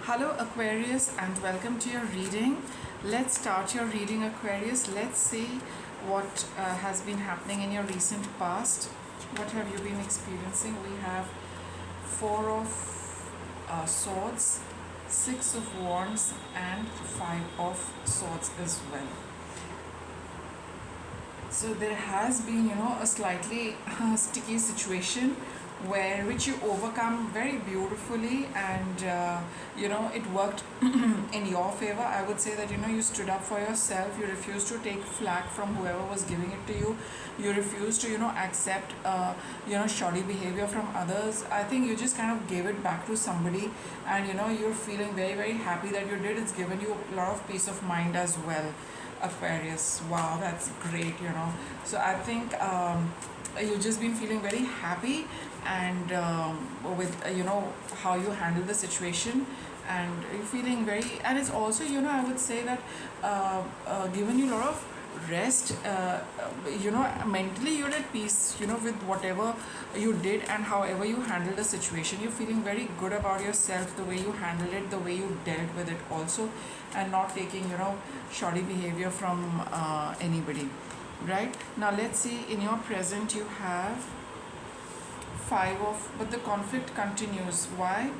Hello Aquarius and welcome to your reading. Let's start your reading, Aquarius. Let's see what has been happening in your recent past. What have you been experiencing? We have Four of Swords, Six of Wands and Five of Swords as well. So there has been, a slightly sticky situation where which you overcome very beautifully, and it worked in your favor. I would say that you stood up for yourself. You refused to take flack from whoever was giving it to you. You refused to accept shoddy behavior from others. I think you just kind of gave it back to somebody, and you're feeling very very happy that you did. It's given you a lot of peace of mind as well, Aquarius. Wow, that's great. So I think you've just been feeling very happy, and with how you handle the situation, and you're feeling very, and it's also I would say that given you a lot of rest. Mentally you're at peace with whatever you did and however you handled the situation. You're feeling very good about yourself, the way you handled it, the way you dealt with it also, and not taking shoddy behavior from anybody. Right now, let's see. In your present you have but the conflict continues. Why?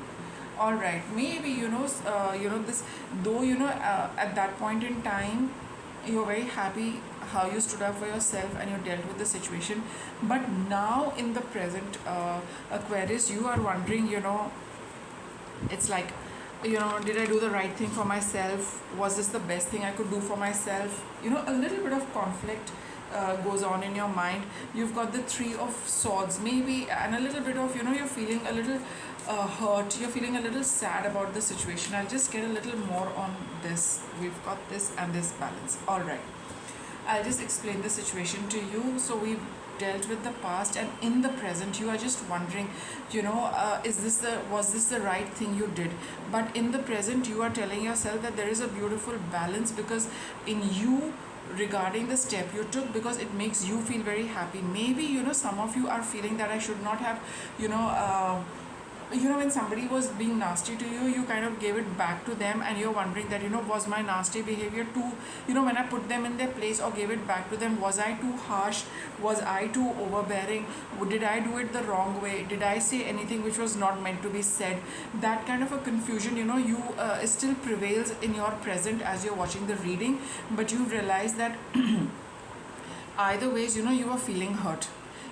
All right, maybe this, though at that point in time you're very happy how you stood up for yourself and you dealt with the situation, but now in the present, Aquarius, you are wondering, it's like, did I do the right thing for myself? Was this the best thing I could do for myself? A little bit of conflict goes on in your mind. You've got the Three of Swords maybe, and a little bit of you're feeling a little hurt, you're feeling a little sad about the situation. I'll just get a little more on this. We've got this and this balance. All right, I'll just explain the situation to you. So we've dealt with the past, and in the present you are just wondering, was this the right thing you did? But in the present you are telling yourself that there is a beautiful balance, because in you, regarding the step you took, because it makes you feel very happy. Maybe some of you are feeling that I should not have when somebody was being nasty to you, you kind of gave it back to them, and you're wondering that was my nasty behavior too, when I put them in their place or gave it back to them, was I too harsh? Was I too overbearing? Did I do it the wrong way? Did I say anything which was not meant to be said? That kind of a confusion you still prevails in your present as you're watching the reading, but you realize that either ways, you are feeling hurt.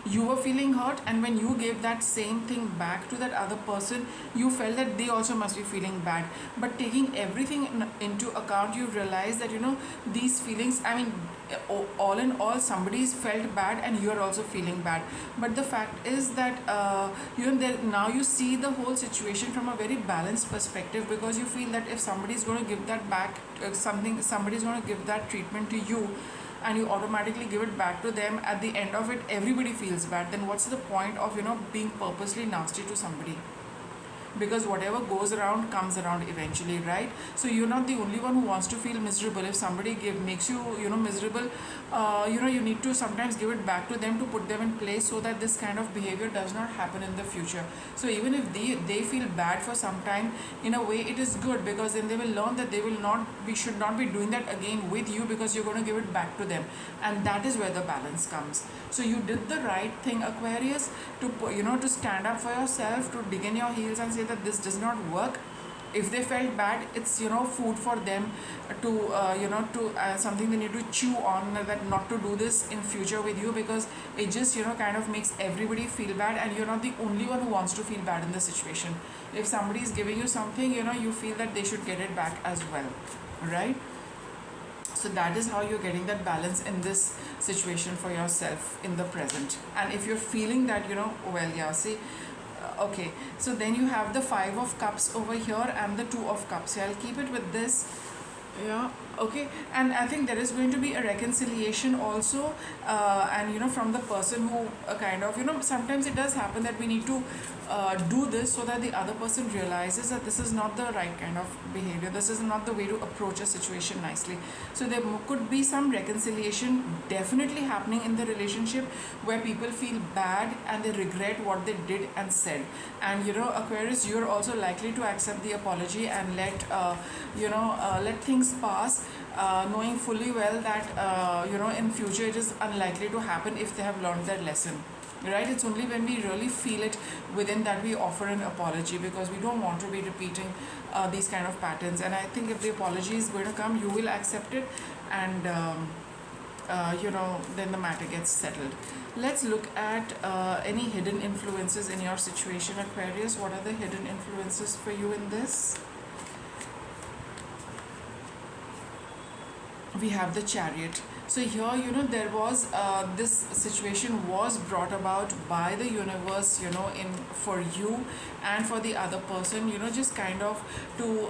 You were feeling hurt, and when you gave that same thing back to that other person, you felt that they also must be feeling bad. But taking everything into account, you realize that these feelings, I mean, all in all, somebody's felt bad and you are also feeling bad. But the fact is that now you see the whole situation from a very balanced perspective, because you feel that if somebody's going to give that back, somebody's going to give that treatment to you, and you automatically give it back to them, at the end of it everybody feels bad. Then what's the point of being purposely nasty to somebody? Because whatever goes around comes around eventually, right? So you're not the only one who wants to feel miserable. If somebody makes you miserable, you need to sometimes give it back to them, to put them in place, so that this kind of behavior does not happen in the future. So even if they feel bad for some time, in a way it is good, because then they will learn that should not be doing that again with you, because you're going to give it back to them, and that is where the balance comes. So you did the right thing, Aquarius, to stand up for yourself, to dig in your heels and say that this does not work. If they felt bad, it's food for them to something they need to chew on, that not to do this in future with you, because it just kind of makes everybody feel bad, and you're not the only one who wants to feel bad in the situation. If somebody is giving you something, you feel that they should get it back as well, right? So that is how you're getting that balance in this situation for yourself in the present. And if you're feeling that okay, so then you have the Five of Cups over here and the Two of Cups. I'll keep it with this. Yeah, okay. And I think there is going to be a reconciliation also, and from the person who kind of sometimes it does happen that we need to do this so that the other person realizes that this is not the right kind of behavior, this is not the way to approach a situation nicely. So there could be some reconciliation definitely happening in the relationship, where people feel bad and they regret what they did and said. And Aquarius, you're also likely to accept the apology and let things pass, knowing fully well that in future it is unlikely to happen if they have learned their lesson, right? It's only when we really feel it within that we offer an apology, because we don't want to be repeating these kind of patterns. And I think if the apology is going to come, you will accept it, and then the matter gets settled. Let's look at any hidden influences in your situation, Aquarius. What are the hidden influences for you in this? We have the Chariot. So here, there was this situation was brought about by the universe, in for you and for the other person, just kind of to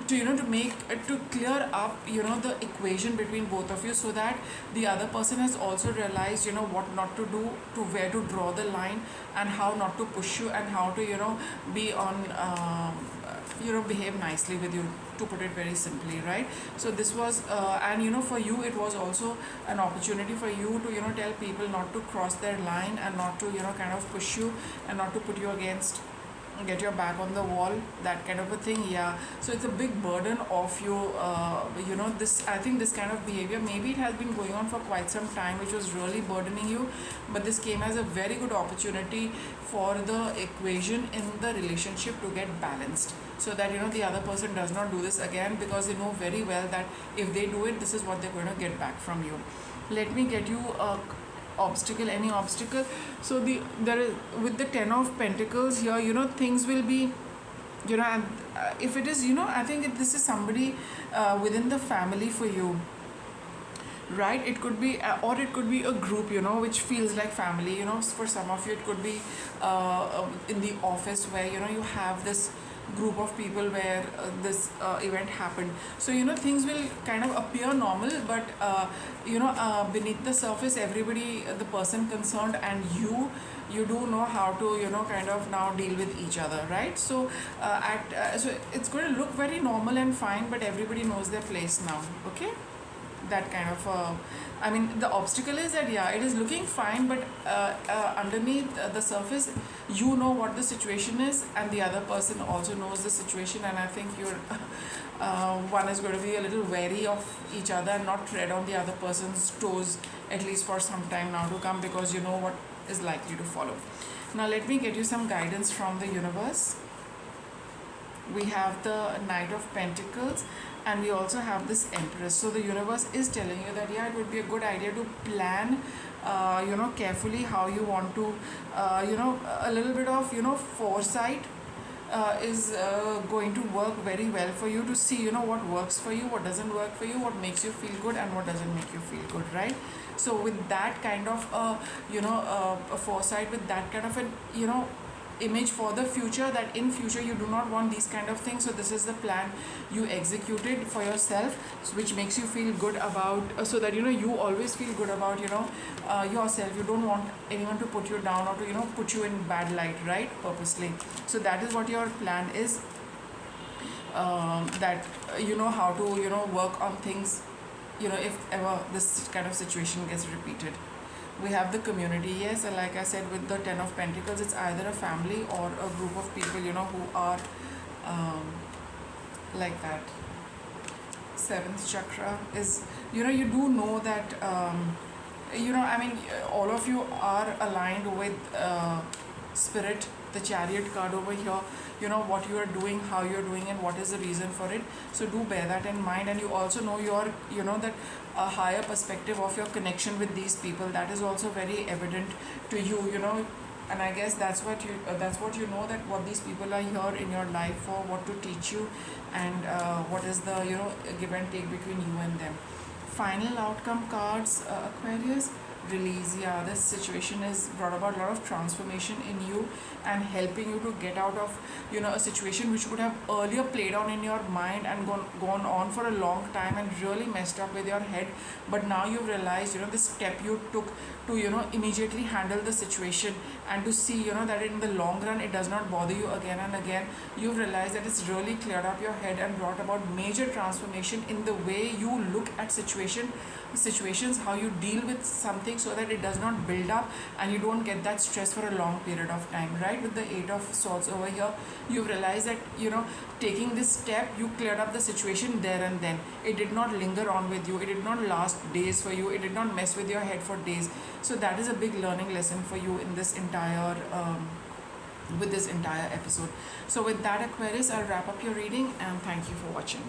to make to clear up the equation between both of you, so that the other person has also realized what not to do, to where to draw the line, and how not to push you, and how to be on behave nicely with you, to put it very simply, right? So this was and for you it was also an opportunity for you to tell people not to cross their line, and not to kind of push you, and not to put you against, get your back on the wall, that kind of a thing. Yeah, so it's a big burden of you. This, I think this kind of behavior, maybe it has been going on for quite some time, which was really burdening you, but this came as a very good opportunity for the equation in the relationship to get balanced, so that the other person does not do this again, because they know very well that if they do it, this is what they're going to get back from you. Let me get you a obstacle, any obstacle. So there is, with the 10 of Pentacles here, things will be, and if it is, I think this is somebody within the family for you, right? It could be or it could be a group which feels like family. For some of you it could be in the office, where you have this group of people where this event happened. So things will kind of appear normal, but beneath the surface, everybody, the person concerned and you do know how to kind of now deal with each other, right? So so it's going to look very normal and fine, but everybody knows their place now. Okay, that kind of I mean, the obstacle is that it is looking fine, but underneath the surface, you know what the situation is, and the other person also knows the situation. And I think you're one is going to be a little wary of each other and not tread on the other person's toes, at least for some time now to come, because you know what is likely to follow. Now let me get you some guidance from the universe. We have the Knight of Pentacles, and we also have this Empress. So the universe is telling you that it would be a good idea to plan carefully how you want to a little bit of foresight is going to work very well for you, to see what works for you, what doesn't work for you, what makes you feel good and what doesn't make you feel good, right? So with that kind of a foresight, with that kind of an image for the future, that in future you do not want these kind of things, so this is the plan you executed for yourself, which makes you feel good about so that you always feel good about yourself. You don't want anyone to put you down or to put you in bad light, right, purposely. So that is what your plan is, that how to work on things if ever this kind of situation gets repeated. We have the community, yes, and like I said, with the 10 of Pentacles, it's either a family or a group of people who are like that. Seventh chakra is you do know that I mean, all of you are aligned with spirit, the Chariot card over here, what you are doing, how you're doing, and what is the reason for it. So do bear that in mind, and you also know your that a higher perspective of your connection with these people, that is also very evident to you, and I guess that's what you know, that what these people are here in your life for, what to teach you, and what is the give and take between you and them. Final outcome cards, Aquarius. release. Yeah, this situation is brought about a lot of transformation in you and helping you to get out of, a situation which would have earlier played on in your mind and gone on for a long time and really messed up with your head. But now you've realized, the step you took to, immediately handle the situation and to see, that in the long run it does not bother you again and again. You've realized that it's really cleared up your head and brought about major transformation in the way you look at situations, how you deal with something, so that it does not build up and you don't get that stress for a long period of time. Right, with the Eight of Swords over here, you've realized that, taking this step, you cleared up the situation there and then. It did not linger on with you, it did not last days for you, it did not mess with your head for days. So that is a big learning lesson for you in this entire with this entire episode. So with that, Aquarius, I'll wrap up your reading and thank you for watching.